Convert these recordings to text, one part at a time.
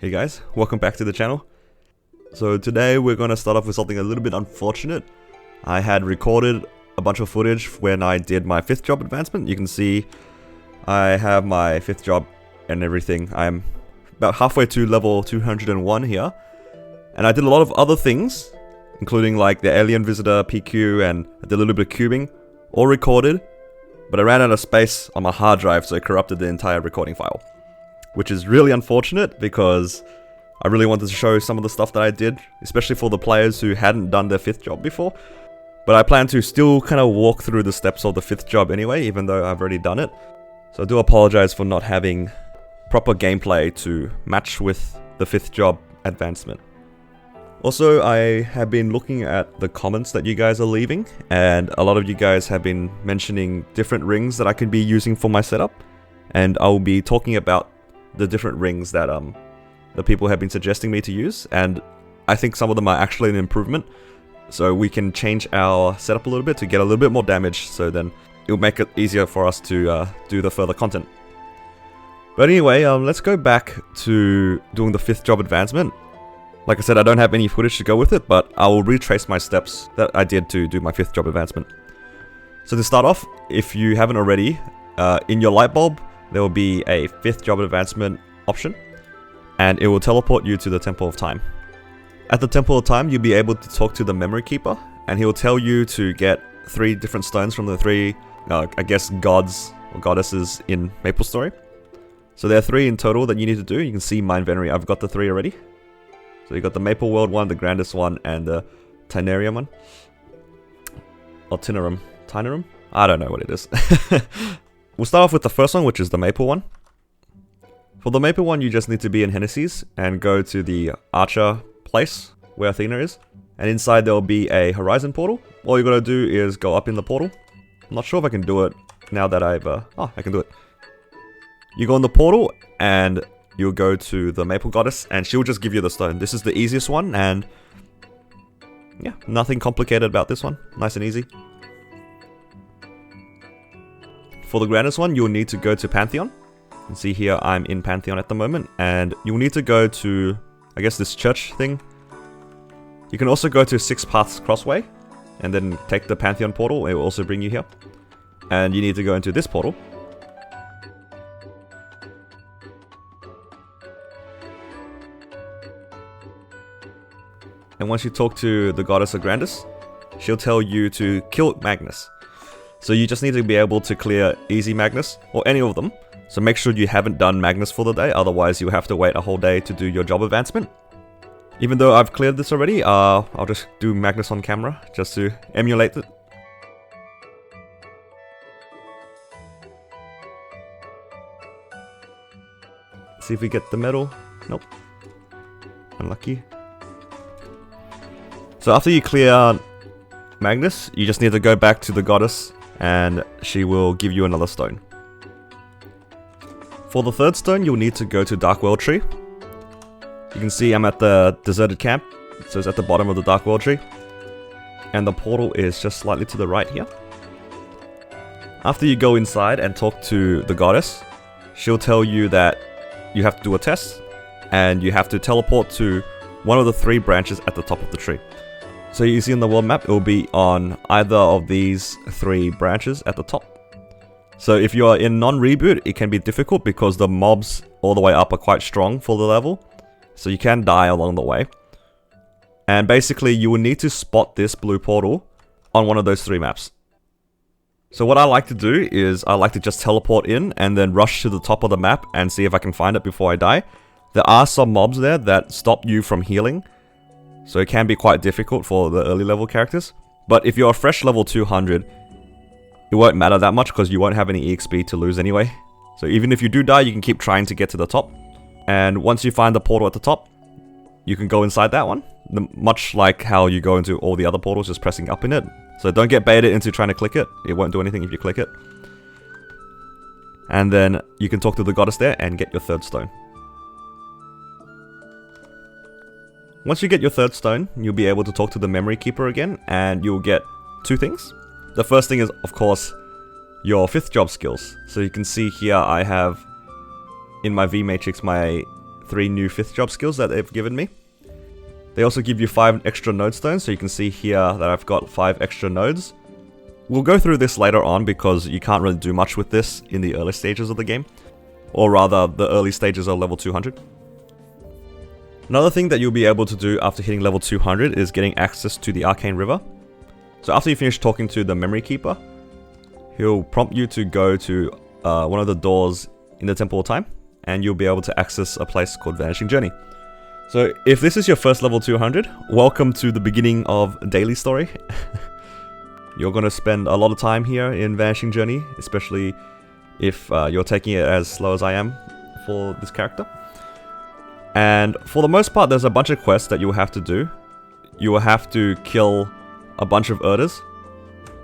Hey guys, welcome back to the channel. So today we're going to start off with something a little bit unfortunate. I had recorded a bunch of footage when I did my 5th job advancement. You can see I have my 5th job and everything. I'm about halfway to level 201 here. And I did a lot of other things, including like the alien visitor PQ and I did a little bit of cubing, all recorded. But I ran out of space on my hard drive, so it corrupted the entire recording file. Which is really unfortunate because I really wanted to show some of the stuff that I did, especially for the players who hadn't done their 5th job before. But I plan to still kind of walk through the steps of the 5th job anyway, even though I've already done it. So I do apologize for not having proper gameplay to match with the 5th job advancement. Also, I have been looking at the comments that you guys are leaving, and a lot of you guys have been mentioning different rings that I could be using for my setup. And I'll be talking about the different rings that the people have been suggesting me to use, and I think some of them are actually an improvement, so we can change our setup a little bit to get a little bit more damage, so then it'll make it easier for us to do the further content. But anyway, let's go back to doing the 5th job advancement. Like I said, I don't have any footage to go with it, but I will retrace my steps that I did to do my 5th job advancement. So to start off, if you haven't already, in your light bulb there will be a 5th job advancement option, and it will teleport you to the Temple of Time. At the Temple of Time, you'll be able to talk to the Memory Keeper, and he'll tell you to get 3 different stones from the 3, I guess, gods or goddesses in Maplestory. So there are 3 in total that you need to do. You can see my inventory, I've got the 3 already. So you got the Maple World one, the Grandest one, and the Tinarium one. Or Tinarum. Tinarum? I don't know what it is. We'll start off with the first one, which is the Maple one. For the Maple one, you just need to be in Hennessy's and go to the Archer place where Athena is. And inside there will be a Horizon portal. All you gotta do is go up in the portal. I'm not sure if I can do it now that I've... oh, I can do it. You go in the portal and you'll go to the Maple Goddess and she'll just give you the stone. This is the easiest one, and yeah, nothing complicated about this one. Nice and easy. For the grandest one, you'll need to go to Pantheon. You can see here I'm in Pantheon at the moment, and you'll need to go to, I guess, this church thing. You can also go to 6 Paths Crossway, and then take the Pantheon portal. It will also bring you here. And you need to go into this portal. And once you talk to the Goddess of Grandis, she'll tell you to kill Magnus. So you just need to be able to clear Easy Magnus, or any of them. So make sure you haven't done Magnus for the day, otherwise you'll have to wait a whole day to do your job advancement. Even though I've cleared this already, I'll just do Magnus on camera, just to emulate it. See if we get the medal. Nope. Unlucky. So after you clear Magnus, you just need to go back to the Goddess, and she will give you another stone. For the 3rd stone, you'll need to go to Dark World Tree. You can see I'm at the deserted camp, so it's at the bottom of the Dark World Tree. And the portal is just slightly to the right here. After you go inside and talk to the Goddess, she'll tell you that you have to do a test, and you have to teleport to one of the 3 branches at the top of the tree. So you see in the world map, it will be on either of these 3 branches at the top. So if you are in non-reboot, it can be difficult because the mobs all the way up are quite strong for the level. So you can die along the way. And basically, you will need to spot this blue portal on one of those 3 maps. So what I like to do is, I like to just teleport in and then rush to the top of the map and see if I can find it before I die. There are some mobs there that stop you from healing, so it can be quite difficult for the early level characters. But if you're a fresh level 200, it won't matter that much because you won't have any EXP to lose anyway. So even if you do die, you can keep trying to get to the top. And once you find the portal at the top, you can go inside that one. Much like how you go into all the other portals, just pressing up in it. So don't get baited into trying to click it. It won't do anything if you click it. And then you can talk to the Goddess there and get your 3rd stone. Once you get your 3rd stone, you'll be able to talk to the Memory Keeper again, and you'll get 2 things. The first thing is, of course, your 5th job skills. So you can see here I have in my V matrix my 3 new 5th job skills that they've given me. They also give you 5 extra node stones, so you can see here that I've got 5 extra nodes. We'll go through this later on because you can't really do much with this in the early stages of the game. Or rather, the early stages of level 200. Another thing that you'll be able to do after hitting level 200 is getting access to the Arcane River. So after you finish talking to the Memory Keeper, he'll prompt you to go to one of the doors in the Temple of Time, and you'll be able to access a place called Vanishing Journey. So if this is your first level 200, welcome to the beginning of Daily Story. You're going to spend a lot of time here in Vanishing Journey, especially if you're taking it as slow as I am for this character. And for the most part, there's a bunch of quests that you'll have to do. You will have to kill a bunch of Erders.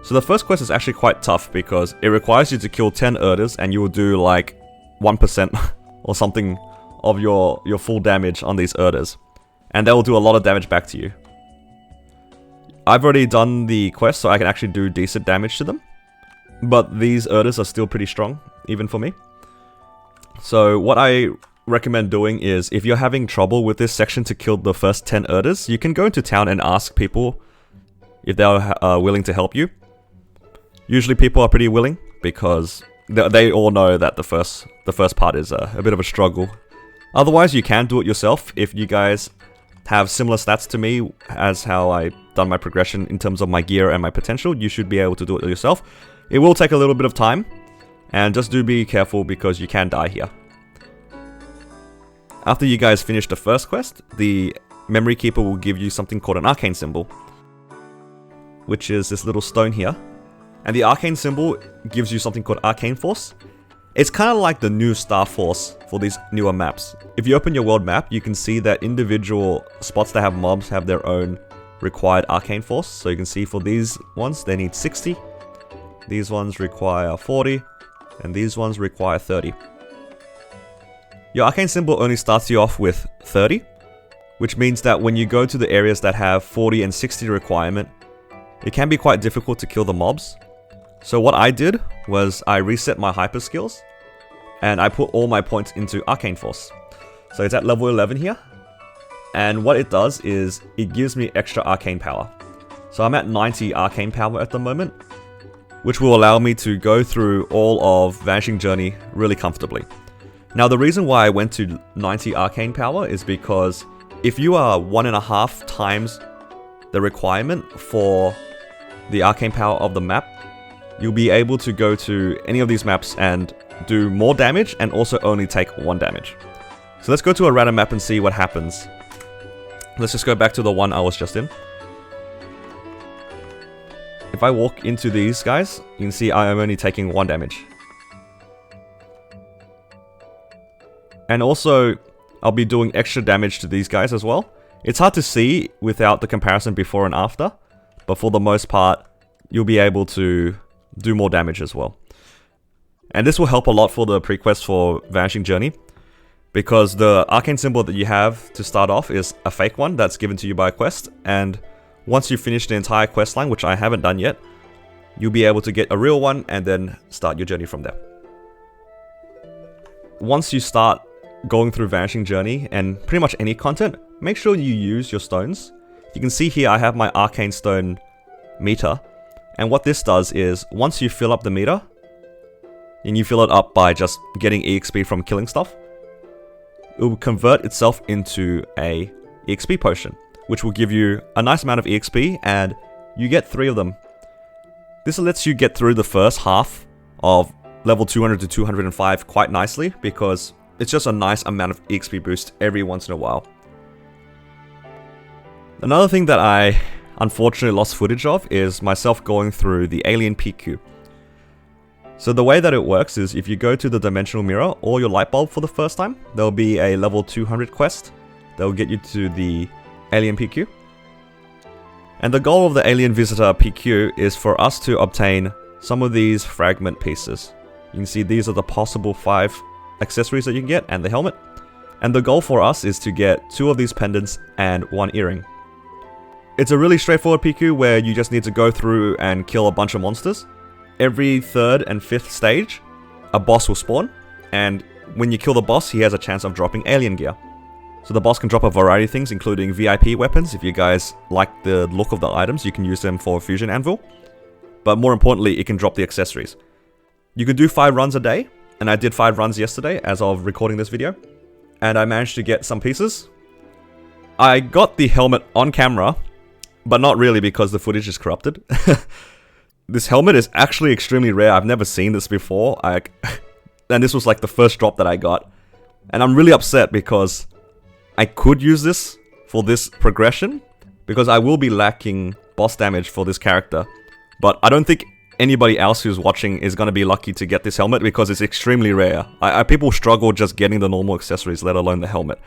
So the first quest is actually quite tough because it requires you to kill 10 Erders and you will do like 1% or something of your full damage on these Erders. And they will do a lot of damage back to you. I've already done the quest so I can actually do decent damage to them. But these Erders are still pretty strong, even for me. So what I recommend doing is, if you're having trouble with this section to kill the first 10 Erders, you can go into town and ask people if they are willing to help you. Usually people are pretty willing because they all know that the first part is a bit of a struggle. Otherwise, you can do it yourself if you guys have similar stats to me as how I've done my progression in terms of my gear and my potential. You should be able to do it yourself. It will take a little bit of time, and just do be careful because you can die here. After you guys finish the first quest, the Memory Keeper will give you something called an Arcane Symbol, which is this little stone here. And the Arcane Symbol gives you something called Arcane Force. It's kind of like the new Star Force for these newer maps. If you open your world map, you can see that individual spots that have mobs have their own required Arcane Force. So you can see for these ones, they need 60. These ones require 40. And these ones require 30. Your Arcane Symbol only starts you off with 30, which means that when you go to the areas that have 40 and 60 requirement, it can be quite difficult to kill the mobs. So what I did was I reset my hyper skills, and I put all my points into Arcane Force. So it's at level 11 here, and what it does is it gives me extra arcane power. So I'm at 90 arcane power at the moment, which will allow me to go through all of Vanishing Journey really comfortably. Now the reason why I went to 90 arcane power is because if you are 1.5 times the requirement for the arcane power of the map, you'll be able to go to any of these maps and do more damage and also only take 1 damage. So let's go to a random map and see what happens. Let's just go back to the one I was just in. If I walk into these guys, you can see I am only taking 1 damage. And also, I'll be doing extra damage to these guys as well. It's hard to see without the comparison before and after, but for the most part, you'll be able to do more damage as well. And this will help a lot for the pre-quest for Vanishing Journey, because the Arcane Symbol that you have to start off is a fake one that's given to you by a quest, and once you finish the entire quest line, which I haven't done yet, you'll be able to get a real one and then start your journey from there. Once you start going through Vanishing Journey and pretty much any content, make sure you use your stones. You can see here I have my Arcane Stone meter, and what this does is once you fill up the meter, and you fill it up by just getting EXP from killing stuff, it will convert itself into a EXP potion, which will give you a nice amount of EXP, and you get 3 of them. This lets you get through the first half of level 200 to 205 quite nicely, because it's just a nice amount of EXP boost every once in a while. Another thing that I unfortunately lost footage of is myself going through the alien PQ. So the way that it works is if you go to the dimensional mirror or your light bulb for the first time, there'll be a level 200 quest that will get you to the alien PQ. And the goal of the alien visitor PQ is for us to obtain some of these fragment pieces. You can see these are the possible 5 accessories that you can get, and the helmet. And the goal for us is to get 2 of these pendants and 1 earring. It's a really straightforward PQ where you just need to go through and kill a bunch of monsters. Every 3rd and 5th stage, a boss will spawn, and when you kill the boss, he has a chance of dropping alien gear. So the boss can drop a variety of things, including VIP weapons. If you guys like the look of the items, you can use them for Fusion Anvil. But more importantly, it can drop the accessories. You can do 5 runs a day, and I did 5 runs yesterday as of recording this video. And I managed to get some pieces. I got the helmet on camera, but not really because the footage is corrupted. This helmet is actually extremely rare. I've never seen this before. And this was like the first drop that I got. And I'm really upset because I could use this for this progression, because I will be lacking boss damage for this character. But I don't think anybody else who's watching is going to be lucky to get this helmet because it's extremely rare. People struggle just getting the normal accessories, let alone the helmet.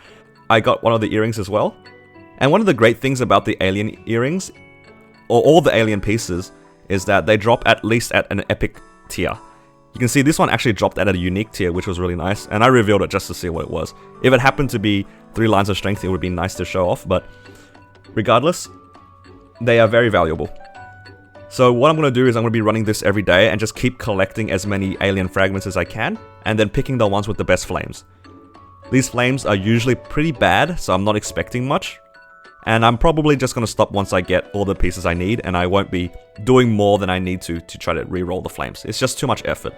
I got one of the earrings as well. And one of the great things about the alien earrings, or all the alien pieces, is that they drop at least at an epic tier. You can see this one actually dropped at a unique tier, which was really nice. And I revealed it just to see what it was. If it happened to be 3 lines of strength, it would be nice to show off. But regardless, they are very valuable. So what I'm going to do is I'm going to be running this every day and just keep collecting as many alien fragments as I can, and then picking the ones with the best flames. These flames are usually pretty bad, so I'm not expecting much. And I'm probably just going to stop once I get all the pieces I need, and I won't be doing more than I need to try to reroll the flames. It's just too much effort.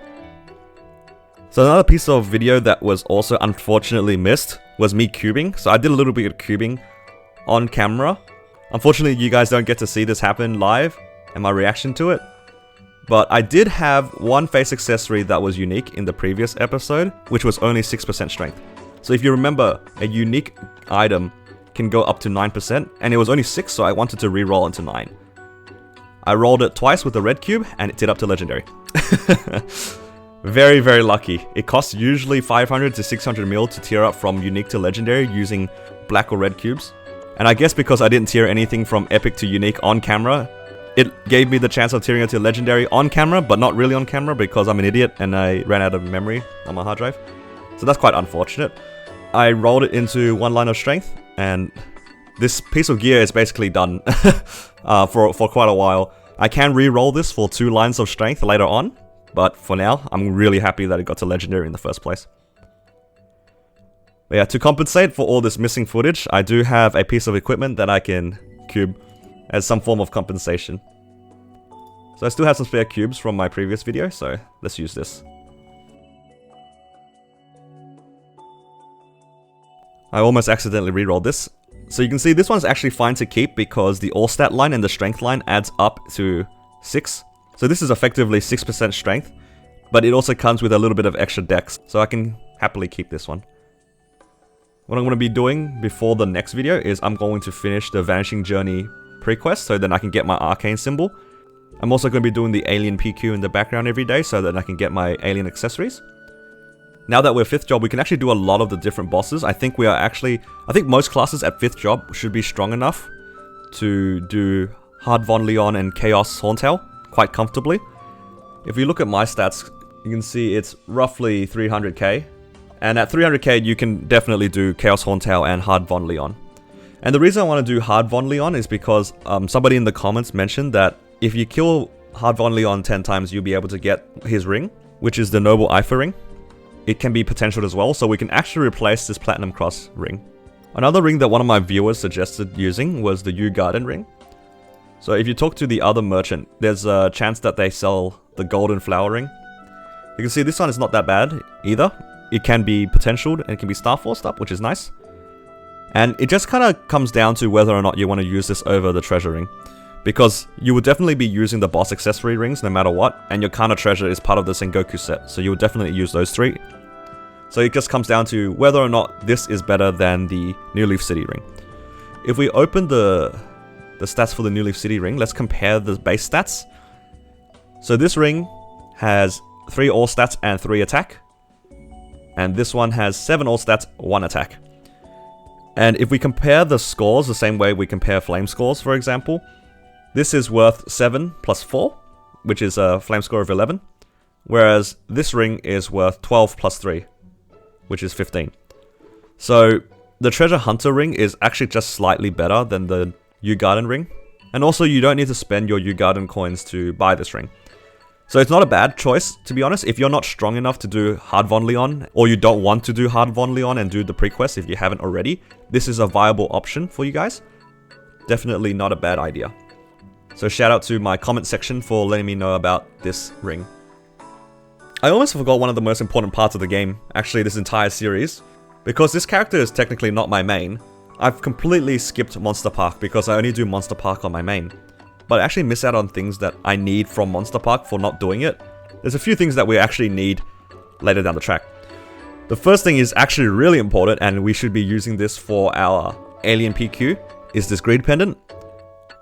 So another piece of video that was also unfortunately missed was me cubing. So I did a little bit of cubing on camera. Unfortunately, you guys don't get to see this happen live and my reaction to it. But I did have one face accessory that was unique in the previous episode, which was only 6% strength. So if you remember, a unique item can go up to 9%, and it was only 6, so I wanted to re-roll into 9. I rolled it twice with the red cube, and it did up to legendary. Very, very lucky. It costs usually 500 to 600 mil to tier up from unique to legendary using black or red cubes. And I guess because I didn't tier anything from epic to unique on camera, it gave me the chance of tiering it to legendary on camera, but not really on camera because I'm an idiot and I ran out of memory on my hard drive. So that's quite unfortunate. I rolled it into 1 line of strength, and this piece of gear is basically done for quite a while. I can re-roll this for 2 lines of strength later on, but for now, I'm really happy that it got to legendary in the first place. But yeah, to compensate for all this missing footage, I do have a piece of equipment that I can cube as some form of compensation. So I still have some spare cubes from my previous video, so let's use this. I almost accidentally re-rolled this. So you can see this one's actually fine to keep because the all stat line and the strength line adds up to 6. So this is effectively 6% strength, but it also comes with a little bit of extra dex, so I can happily keep this one. What I'm going to be doing before the next video is I'm going to finish the Vanishing Journey pre-quest so then I can get my Arcane symbol. I'm also going to be doing the Alien PQ in the background every day so that I can get my Alien accessories. Now that we're 5th job, we can actually do a lot of the different bosses. I think most classes at 5th job should be strong enough to do Hard Von Leon and Chaos Horntail quite comfortably. If you look at my stats, you can see it's roughly 300k. And at 300k, you can definitely do Chaos Horntail and Hard Von Leon. And the reason I want to do Hard Von Leon is because somebody in the comments mentioned that if you kill Hard Von Leon 10 times, you'll be able to get his ring, which is the Noble Ifer ring. It can be potentialed as well, so we can actually replace this Platinum Cross ring. Another ring that one of my viewers suggested using was the Yew Garden ring. So if you talk to the other merchant, there's a chance that they sell the Golden Flower ring. You can see this one is not that bad either. It can be potentialed and it can be Star Forced up, which is nice. And it just kind of comes down to whether or not you want to use this over the treasure ring. Because you would definitely be using the boss accessory rings no matter what, and your Kana treasure is part of the Sengoku set, so you would definitely use those 3. So it just comes down to whether or not this is better than the New Leaf City ring. If we open the stats for the New Leaf City ring, let's compare the base stats. So this ring has 3 all stats and 3 attack. And this one has 7 all stats, 1 attack. And if we compare the scores the same way we compare flame scores, for example, this is worth 7 plus 4, which is a flame score of 11. Whereas this ring is worth 12 plus 3, which is 15. So the Treasure Hunter ring is actually just slightly better than the Yew Garden ring. And also you don't need to spend your Yew Garden coins to buy this ring. So it's not a bad choice, to be honest. If you're not strong enough to do Hard Von Leon, or you don't want to do Hard Von Leon and do the pre-quest if you haven't already, this is a viable option for you guys. Definitely not a bad idea. So shout out to my comment section for letting me know about this ring. I almost forgot one of the most important parts of the game, actually this entire series. Because this character is technically not my main, I've completely skipped Monster Park because I only do Monster Park on my main. But I actually miss out on things that I need from Monster Park for not doing it. There's a few things that we actually need later down the track. The first thing is actually really important, and we should be using this for our alien PQ, is this greed pendant.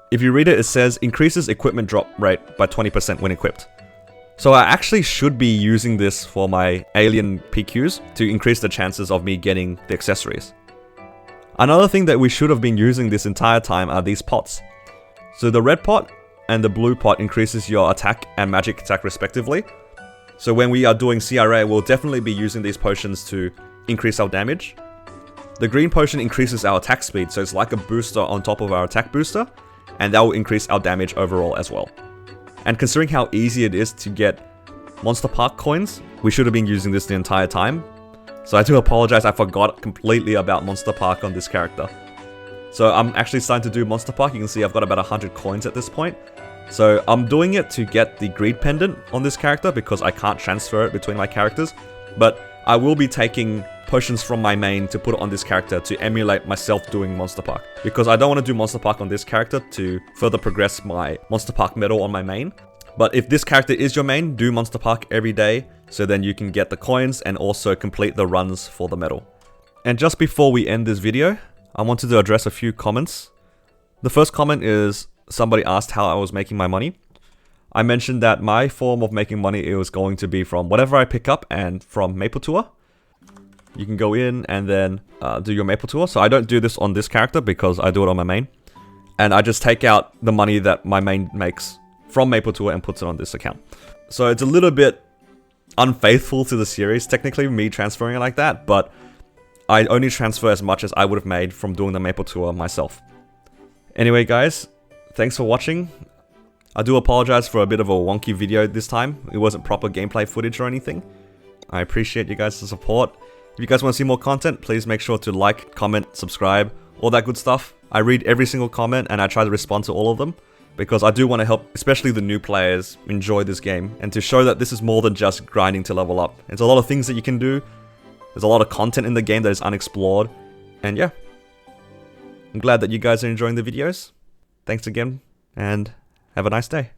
If you read it, it says increases equipment drop rate by 20% when equipped. So I actually should be using this for my alien PQs to increase the chances of me getting the accessories. Another thing that we should have been using this entire time are these pots. So the red pot and the blue pot increases your attack and magic attack respectively. So when we are doing CRA, we'll definitely be using these potions to increase our damage. The green potion increases our attack speed, so it's like a booster on top of our attack booster, and that will increase our damage overall as well. And considering how easy it is to get Monster Park coins, we should have been using this the entire time. So I do apologize, I forgot completely about Monster Park on this character. So I'm actually starting to do Monster Park. You can see I've got about 100 coins at this point. So I'm doing it to get the greed pendant on this character because I can't transfer it between my characters. But I will be taking potions from my main to put it on this character to emulate myself doing Monster Park. Because I don't want to do Monster Park on this character to further progress my Monster Park medal on my main. But if this character is your main, do Monster Park every day so then you can get the coins and also complete the runs for the medal. And just before we end this video, I wanted to address a few comments. The first comment is somebody asked how I was making my money. I mentioned that my form of making money is going to be from whatever I pick up and from Maple Tour. You can go in and then do your Maple Tour. So I don't do this on this character because I do it on my main. And I just take out the money that my main makes from Maple Tour and puts it on this account. So it's a little bit unfaithful to the series, technically, me transferring it like that, but I only transfer as much as I would have made from doing the Maple Tour myself. Anyway guys, thanks for watching. I do apologize for a bit of a wonky video this time. It wasn't proper gameplay footage or anything. I appreciate you guys' support. If you guys want to see more content, please make sure to like, comment, subscribe, all that good stuff. I read every single comment and I try to respond to all of them, because I do want to help, especially the new players, enjoy this game, and to show that this is more than just grinding to level up. There's a lot of things that you can do. There's a lot of content in the game that is unexplored, and yeah. I'm glad that you guys are enjoying the videos. Thanks again, and have a nice day.